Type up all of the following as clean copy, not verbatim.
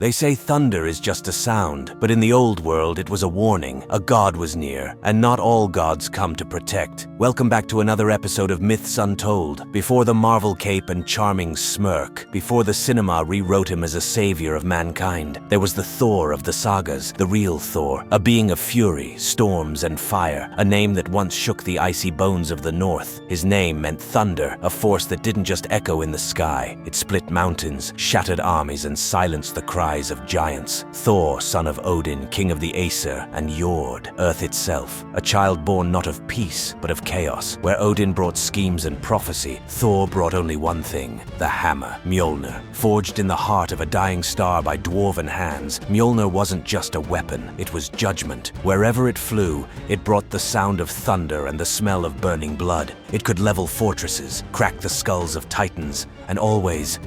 They say thunder is just a sound, but in the old world it was a warning. A god was near, and not all gods come to protect. Welcome back to another episode of Myths Untold. Before the Marvel cape and charming smirk, before the cinema rewrote him as a savior of mankind, there was the Thor of the sagas, the real Thor, a being of fury, storms, and fire, a name that once shook the icy bones of the north. His name meant thunder, a force that didn't just echo in the sky. It split mountains, shattered armies, and silenced the cries of giants. Thor, son of Odin, king of the Aesir, and Jord, earth itself, a child born not of peace, but of chaos. Where Odin brought schemes and prophecy, Thor brought only one thing, the hammer, Mjolnir. Forged in the heart of a dying star by dwarven hands, Mjolnir wasn't just a weapon, it was judgment. Wherever it flew, it brought the sound of thunder and the smell of burning blood. It could level fortresses, crack the skulls of titans, and always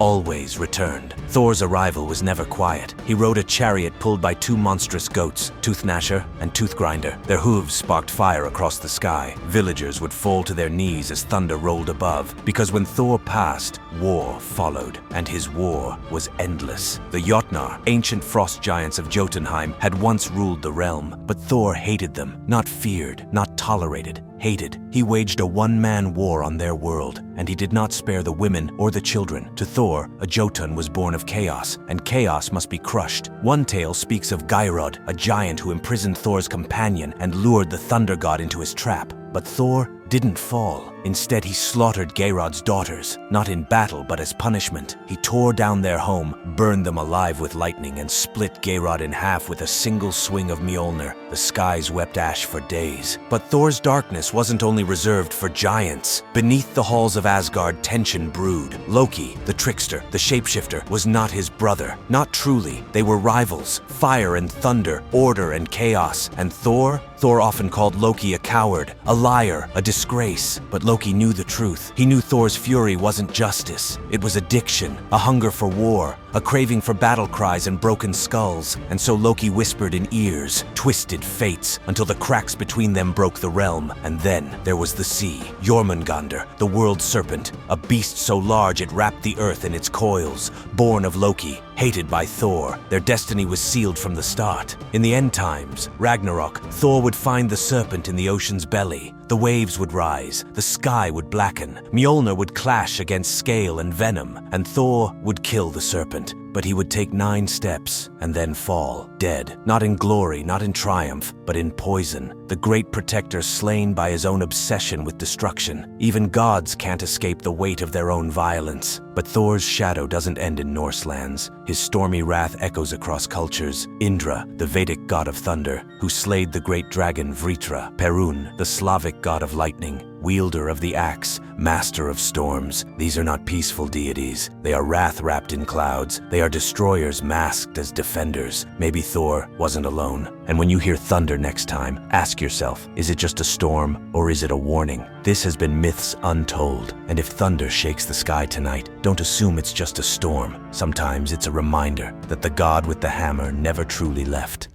returned. Thor's arrival was never quiet. He rode a chariot pulled by two monstrous goats, Tooth Gnasher and Tooth Grinder. Their hooves sparked fire across the sky. Villagers would fall to their knees as thunder rolled above, because when Thor passed, war followed, and his war was endless. The Jotnar, ancient frost giants of Jotunheim, had once ruled the realm, but Thor hated them, not feared, not tolerated. Hated. He waged a one-man war on their world, and he did not spare the women or the children. To Thor, a Jotun was born of chaos, and chaos must be crushed. One tale speaks of Geirrod, a giant who imprisoned Thor's companion and lured the thunder god into his trap. But Thor didn't fall. Instead, he slaughtered Geirrod's daughters, not in battle but as punishment. He tore down their home, burned them alive with lightning, and split Geirrod in half with a single swing of Mjolnir. The skies wept ash for days. But Thor's darkness wasn't only reserved for giants. Beneath the halls of Asgard, tension brewed. Loki, the trickster, the shapeshifter, was not his brother. Not truly. They were rivals. Fire and thunder, order and chaos. And Thor often called Loki a coward, a liar, a disgrace. But Loki knew the truth. He knew Thor's fury wasn't justice. It was addiction, a hunger for war, a craving for battle cries and broken skulls. And so Loki whispered in ears, twisted fates, until the cracks between them broke the realm. And then there was the sea, Jormungandr, the world serpent, a beast so large it wrapped the earth in its coils. Born of Loki, hated by Thor, their destiny was sealed from the start. In the end times, Ragnarok, Thor would find the serpent in the ocean's belly. The waves would rise, the sky would blacken, Mjolnir would clash against scale and venom, and Thor would kill the serpent. But he would take 9 steps and then fall, dead, not in glory, not in triumph, but in poison. The great protector slain by his own obsession with destruction. Even gods can't escape the weight of their own violence. But Thor's shadow doesn't end in Norse lands. His stormy wrath echoes across cultures. Indra, the Vedic god of thunder, who slayed the great dragon Vritra. Perun, the Slavic god of lightning, wielder of the axe, master of storms. These are not peaceful deities. They are wrath wrapped in clouds. They are destroyers masked as defenders. Maybe Thor wasn't alone. And when you hear thunder next time, ask yourself, is it just a storm or is it a warning? This has been Myths Untold. And if thunder shakes the sky tonight, don't assume it's just a storm. Sometimes it's a reminder that the god with the hammer never truly left.